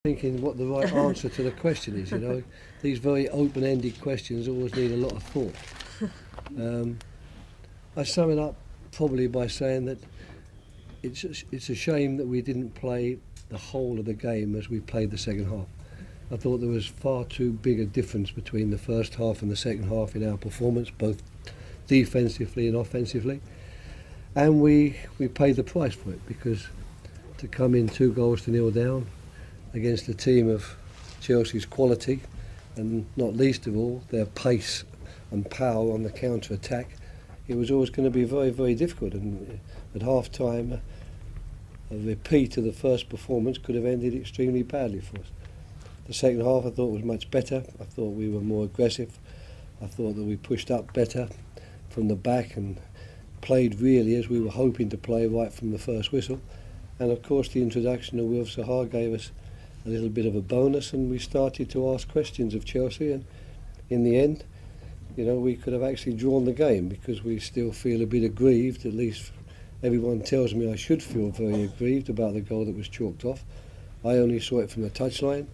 Thinking what the right answer to the question is. These very open-ended questions always need a lot of thought. I sum it up probably by saying that it's a shame that we didn't play the whole of the game as we played the second half. I thought there was far too big a difference between the first half and the second half in our performance, both defensively and offensively. And we paid the price for it, because to come in 2-0 down against a team of Chelsea's quality, and not least of all their pace and power on the counter-attack, it was always going to be very, very difficult. And at half-time, a repeat of the first performance could have ended extremely badly for us. The second half I thought was much better. I thought we were more aggressive. I thought that we pushed up better from the back and played really as we were hoping to play right from the first whistle. And of course the introduction of Wilfried Zaha gave us a little bit of a bonus, and we started to ask questions of Chelsea, and in the end, we could have actually drawn the game, because we still feel a bit aggrieved. At least everyone tells me I should feel very aggrieved about the goal that was chalked off. I only saw it from the touchline.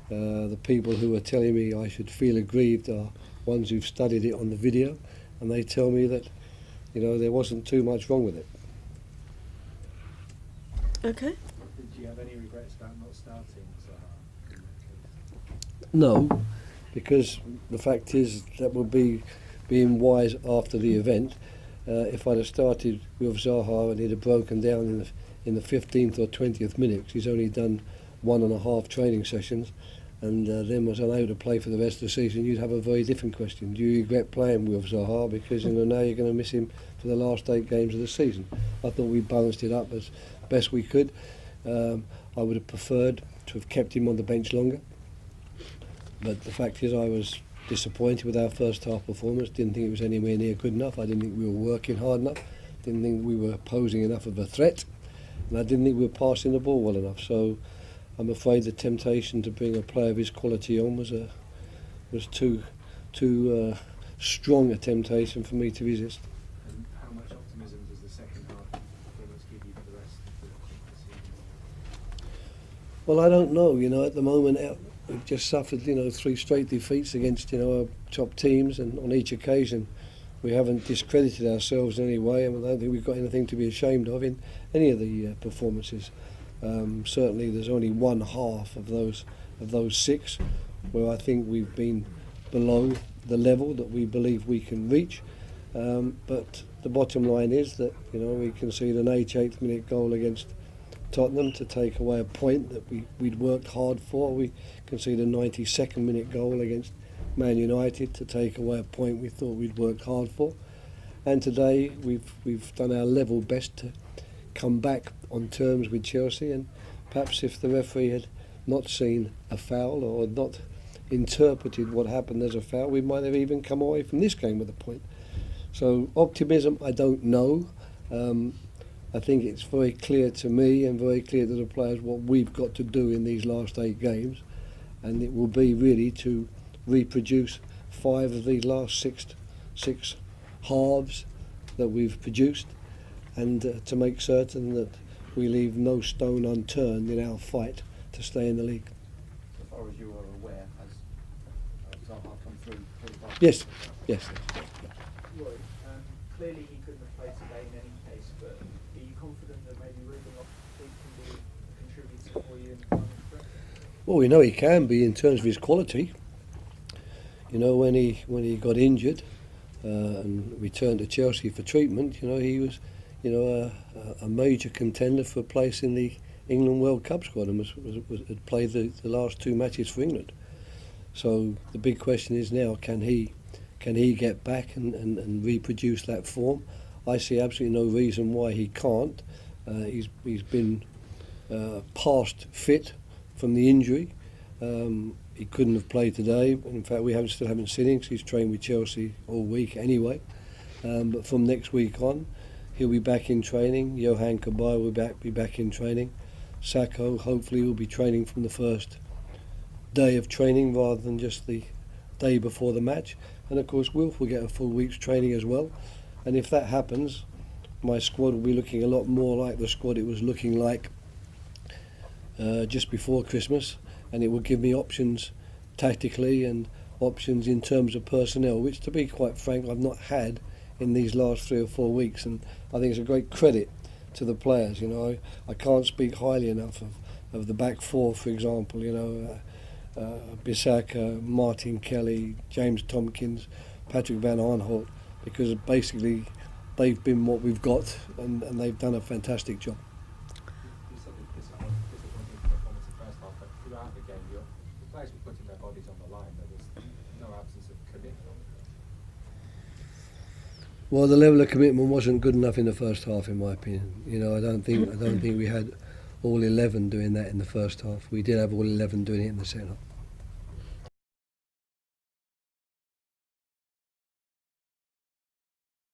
The people who are telling me I should feel aggrieved are ones who've studied it on the video, and they tell me that there wasn't too much wrong with it. Okay. Did you have any regrets about not starting Zaha? No, because the fact is that would be being wise after the event. If I'd have started with Zaha and he'd have broken down in the 15th or 20th minute, he's only done 1.5 training sessions, and then was unable to play for the rest of the season, you'd have a very different question. Do you regret playing with Zaha? Because now you're going to miss him for the last 8 games of the season. I thought we balanced it up as best we could. I would have preferred to have kept him on the bench longer, but the fact is I was disappointed with our first half performance. Didn't think it was anywhere near good enough. I didn't think we were working hard enough. Didn't think we were posing enough of a threat, and I didn't think we were passing the ball well enough. So I'm afraid the temptation to bring a player of his quality on was too strong a temptation for me to resist. And how much optimism does the second half performance give you for the rest of the season? Well, I don't know. At the moment we've just suffered 3 straight defeats against our top teams, and on each occasion we haven't discredited ourselves in any way, and I don't think we've got anything to be ashamed of in any of the performances. Certainly there's only one half of those 6 where I think we've been below the level that we believe we can reach, but the bottom line is that we conceded an 88th minute goal against Tottenham to take away a point that we'd worked hard for. We conceded a 92nd minute goal against Man United to take away a point we thought we'd worked hard for, and today we've done our level best to come back on terms with Chelsea. And perhaps if the referee had not seen a foul or not interpreted what happened as a foul, we might have even come away from this game with a point. So optimism, I don't know. I think it's very clear to me and very clear to the players what we've got to do in these last 8 games, and it will be really to reproduce 5 of these last six halves that we've produced, and to make certain that we leave no stone unturned in our fight to stay in the league. As far as you are aware, has Zaha come through? Yes. Roy, clearly he couldn't have played today in any case, but are you confident that maybe Ruben Loftus-Cheek can be a contributor for you in the final stretch? Well, we know he can be in terms of his quality. When he got injured and returned to Chelsea for treatment, he was a major contender for a place in the England World Cup squad, and had played the last 2 matches for England. So the big question is now, can he get back and reproduce that form? I see absolutely no reason why he can't. He's been past fit from the injury. He couldn't have played today. In fact, we still haven't seen him because he's trained with Chelsea all week anyway. But from next week on, he'll be back in training. Johan Cabaye will be back in training. Sacco hopefully will be training from the first day of training rather than just the day before the match. And of course Wilf will get a full week's training as well. And if that happens, my squad will be looking a lot more like the squad it was looking like just before Christmas, and it will give me options tactically and options in terms of personnel, which, to be quite frank, I've not had in these last 3 or 4 weeks, and I think it's a great credit to the players. You know, I can't speak highly enough of the back four, for example. You know, Bissaka, Martin Kelly, James Tompkins, Patrick Van Aanholt, because basically they've been what we've got, and they've done a fantastic job. You said it disappointing performance in the first half, but throughout the game, the players were putting their bodies on the line. There was no absence of commitment. Well, the level of commitment wasn't good enough in the first half, in my opinion. You know, I don't think we had all 11 doing that in the first half. We did have all 11 doing it in the second half.